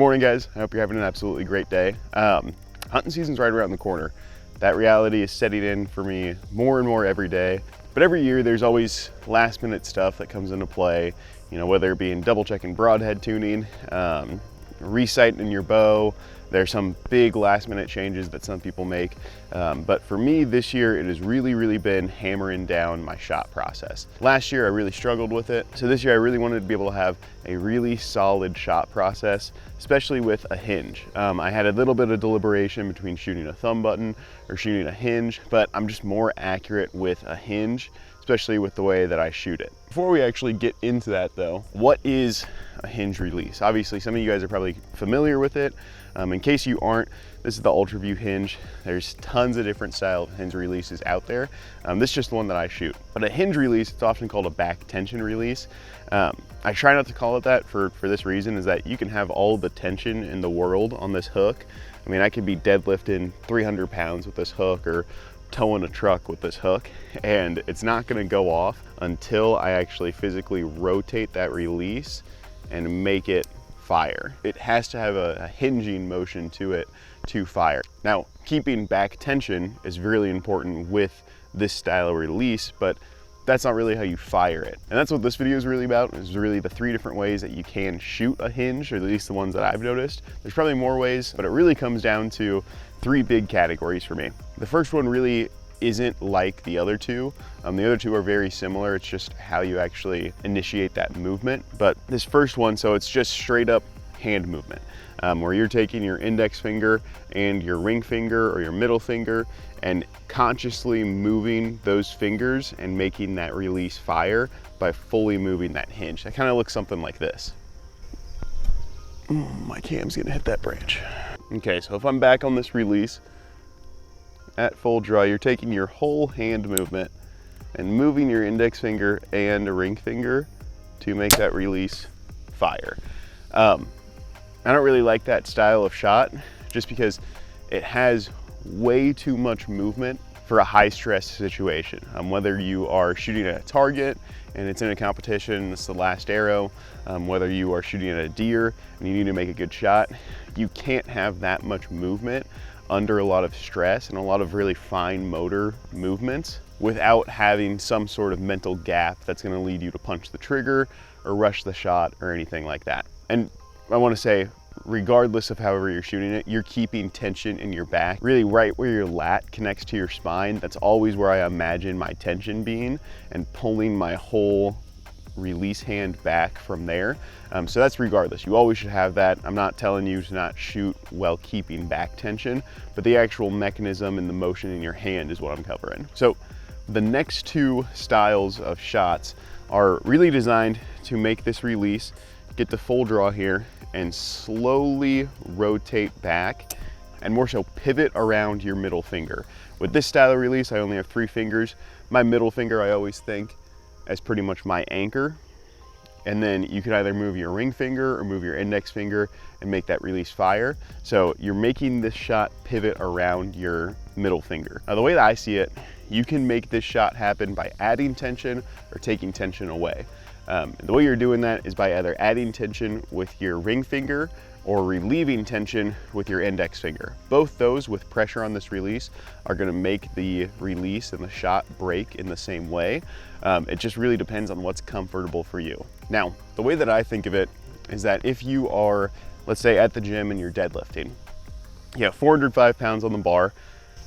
morning, guys. I hope you're having an absolutely great day. Hunting season's right around the corner. That reality is setting in for me more and more every day. But every year there's always last minute stuff that comes into play, you know, whether it be in double checking broadhead tuning, resighting your bow. There's some big last minute changes that some people make. But for me this year, it has really been hammering down my shot process. Last year I really struggled with it. So this year I really wanted to be able to have a really solid shot process, especially with a hinge. I had a little bit of deliberation between shooting a thumb button or shooting a hinge, but I'm just more accurate with a hinge, especially with the way that I shoot it. Before we actually get into that though, what is a hinge release? Obviously some of you guys are probably familiar with it. In case you aren't, this is the Ultra View hinge. There's tons of different style of hinge releases out there. This is just the one that I shoot. But a hinge release, it's often called a back tension release. I try not to call it that for this reason, is that you can have all the tension in the world on this hook. I mean, I could be deadlifting 300 pounds with this hook or towing a truck with this hook, and it's not gonna go off until I actually physically rotate that release and make it fire. It has to have a hinging motion to it to fire. Now, keeping back tension is really important with this style of release, but that's not really how you fire it. And that's what this video is really about, is really the 3 different ways that you can shoot a hinge, or at least the ones that I've noticed. There's probably more ways, but it really comes down to 3 big categories for me. The first one really isn't like the other two. The other two are very similar. It's just how you actually initiate that movement. But this first one, so it's just straight up hand movement, where you're taking your index finger and your ring finger or your middle finger and consciously moving those fingers and making that release fire by fully moving that hinge. That kind of looks something like this. My cam's gonna hit that branch. Okay, so if I'm back on this release, at full draw, you're taking your whole hand movement and moving your index finger and a ring finger to make that release fire. I don't really like that style of shot just because it has way too much movement for a high stress situation. Whether you are shooting at a target and it's in a competition, it's the last arrow, whether you are shooting at a deer and you need to make a good shot, you can't have that much movement under a lot of stress and a lot of really fine motor movements without having some sort of mental gap that's going to lead you to punch the trigger or rush the shot or anything like that. And I want to say, regardless of however you're shooting it, you're keeping tension in your back, really right where your lat connects to your spine. That's always where I imagine my tension being, and pulling my whole release hand back from there. So that's regardless. You always should have that. I'm not telling you to not shoot while keeping back tension, but the actual mechanism and the motion in your hand is what I'm covering. So the next 2 styles of shots are really designed to make this release, get the full draw here, and slowly rotate back, and more so pivot around your middle finger. With this style of release, I only have 3 fingers. My middle finger, I always think, as pretty much my anchor. And then you can either move your ring finger or move your index finger and make that release fire. So you're making this shot pivot around your middle finger. Now, the way that I see it, you can make this shot happen by adding tension or taking tension away. The way you're doing that is by either adding tension with your ring finger or relieving tension with your index finger. Both those with pressure on this release are gonna make the release and the shot break in the same way. It just really depends on what's comfortable for you. Now, the way that I think of it is that if you are, let's say at the gym and you're deadlifting, you have 405 pounds on the bar.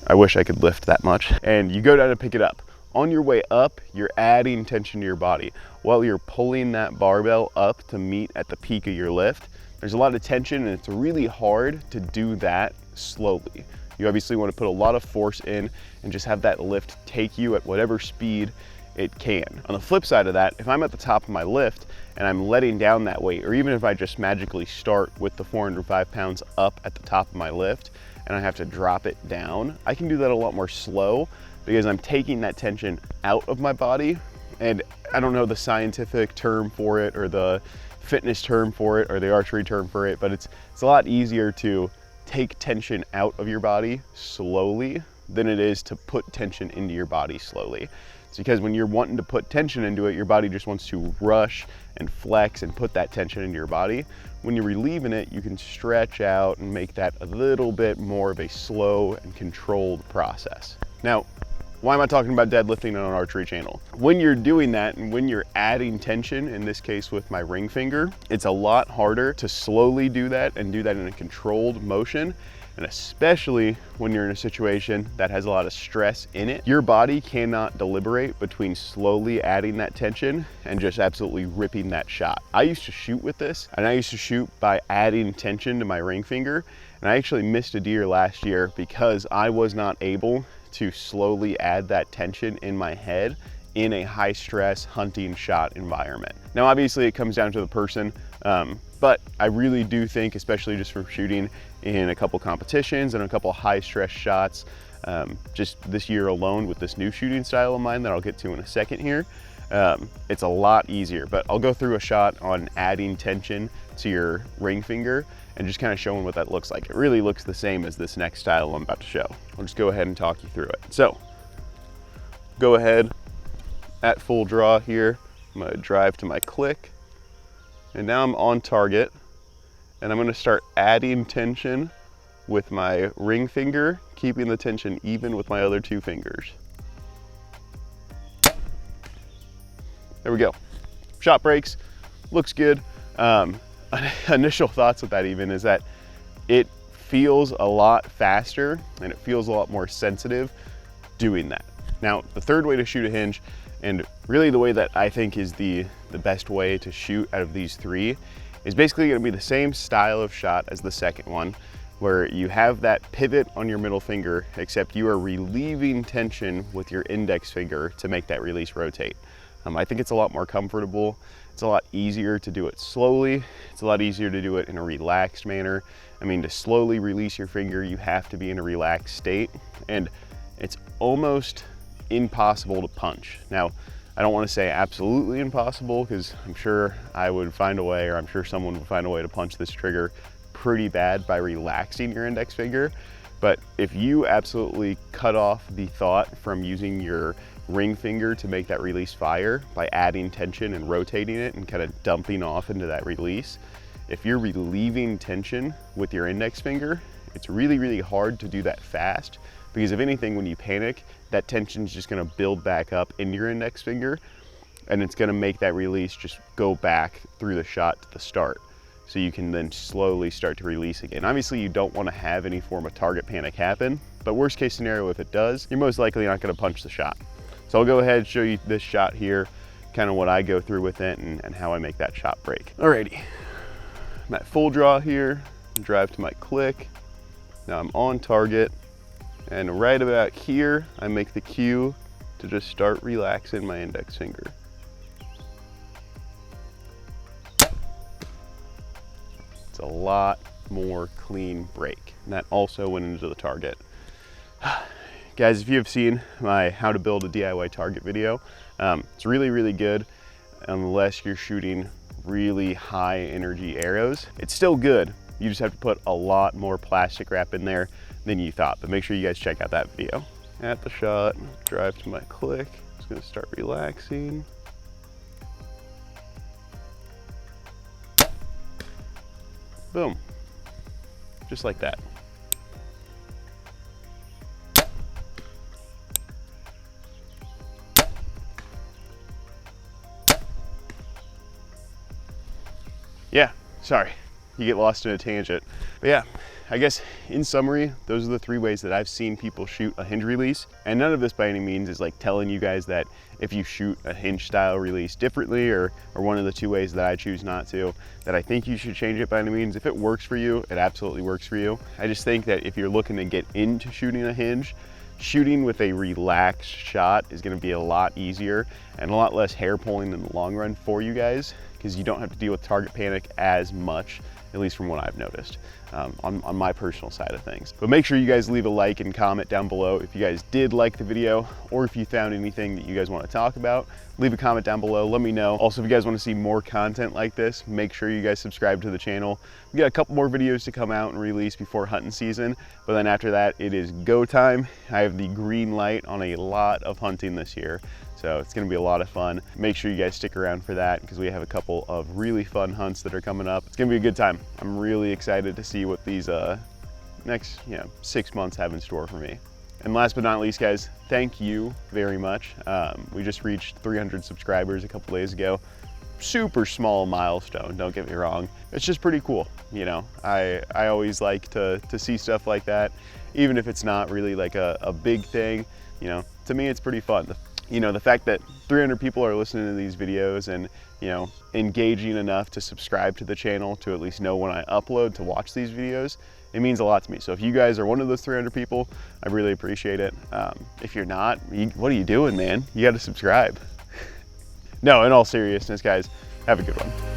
I wish I could lift that much. And you go down to pick it up. On your way up, you're adding tension to your body while you're pulling that barbell up to meet at the peak of your lift. There's a lot of tension, and it's really hard to do that slowly. You obviously want to put a lot of force in and just have that lift take you at whatever speed it can. On the flip side of that, if I'm at the top of my lift and I'm letting down that weight, or even if I just magically start with the 405 pounds up at the top of my lift and I have to drop it down, I can do that a lot more slow because I'm taking that tension out of my body. And I don't know the scientific term for it or the fitness term for it or the archery term for it, but it's a lot easier to take tension out of your body slowly than it is to put tension into your body slowly. It's because when you're wanting to put tension into it, your body just wants to rush and flex and put that tension into your body. When you're relieving it, you can stretch out and make that a little bit more of a slow and controlled process. Now, why am I talking about deadlifting on an archery channel? When you're doing that and when you're adding tension, in this case with my ring finger, it's a lot harder to slowly do that and do that in a controlled motion. And especially when you're in a situation that has a lot of stress in it, your body cannot deliberate between slowly adding that tension and just absolutely ripping that shot. I used to shoot with this, and I used to shoot by adding tension to my ring finger. And I actually missed a deer last year because I was not able to slowly add that tension in my head in a high stress hunting shot environment. Now, obviously it comes down to the person, but I really do think, especially just from shooting in a couple competitions and a couple high stress shots, just this year alone with this new shooting style of mine that I'll get to in a second here, it's a lot easier. But I'll go through a shot on adding tension to your ring finger and just kind of showing what that looks like. It really looks the same as this next style I'm about to show. I'll just go ahead and talk you through it. So, go ahead at full draw here. I'm gonna drive to my click, and now I'm on target, and I'm gonna start adding tension with my ring finger, keeping the tension even with my other two fingers. There we go. Shot breaks, looks good. Initial thoughts with that even is that it feels a lot faster and it feels a lot more sensitive doing that. Now, the third way to shoot a hinge, and really the way that I think is the best way to shoot out of these three, is basically gonna be the same style of shot as the second one, where you have that pivot on your middle finger, except you are relieving tension with your index finger to make that release rotate. I think it's a lot more comfortable. It's a lot easier to do it slowly. It's a lot easier to do it in a relaxed manner. I mean, to slowly release your finger, you have to be in a relaxed state, and it's almost impossible to punch. Now, I don't want to say absolutely impossible, because I'm sure I would find a way, or I'm sure someone would find a way to punch this trigger pretty bad by relaxing your index finger. But if you absolutely cut off the thought from using your ring finger to make that release fire by adding tension and rotating it and kind of dumping off into that release, if you're relieving tension with your index finger, it's really, really hard to do that fast, because if anything, when you panic, that tension is just gonna build back up into your index finger, and it's gonna make that release just go back through the shot to the start. So you can then slowly start to release again. Obviously, you don't wanna have any form of target panic happen, but worst case scenario, if it does, you're most likely not gonna punch the shot. So I'll go ahead and show you this shot here, kind of what I go through with it and how I make that shot break. Alrighty, I'm at full draw here, drive to my click. Now I'm on target, and right about here, I make the cue to just start relaxing my index finger. It's a lot more clean break, and that also went into the target. Guys, if you have seen my how to build a DIY target video, it's really, really good unless you're shooting really high energy arrows. It's still good. You just have to put a lot more plastic wrap in there than you thought, but make sure you guys check out that video. At the shot, drive to my click. Just gonna start relaxing. Boom, just like that. Yeah, sorry, you get lost in a tangent. But yeah, I guess in summary, those are the three ways that I've seen people shoot a hinge release. And none of this by any means is like telling you guys that if you shoot a hinge style release differently, or one of the two ways that I choose not to, that I think you should change it by any means. If it works for you, it absolutely works for you. I just think that if you're looking to get into shooting a hinge, shooting with a relaxed shot is gonna be a lot easier and a lot less hair pulling in the long run for you guys, because you don't have to deal with target panic as much, at least from what I've noticed on my personal side of things. But make sure you guys leave a like and comment down below if you guys did like the video, or if you found anything that you guys want to talk about. Leave a comment down below, let me know. Also, if you guys want to see more content like this, make sure you guys subscribe to the channel. We got a couple more videos to come out and release before hunting season, but then after that, it is go time. I have the green light on a lot of hunting this year. So it's gonna be a lot of fun. Make sure you guys stick around for that because we have a couple of really fun hunts that are coming up. It's gonna be a good time. I'm really excited to see what these next 6 months have in store for me. And last but not least, guys, thank you very much. We just reached 300 subscribers a couple days ago. Super small milestone, don't get me wrong. It's just pretty cool, you know. I always like to see stuff like that, even if it's not really like a big thing, you know. To me, it's pretty fun. You know, the fact that 300 people are listening to these videos and, you know, engaging enough to subscribe to the channel to at least know when I upload to watch these videos, it means a lot to me. So if you guys are one of those 300 people, I really appreciate it. If you're not, what are you doing, man? You got to subscribe. No, in all seriousness, guys, have a good one.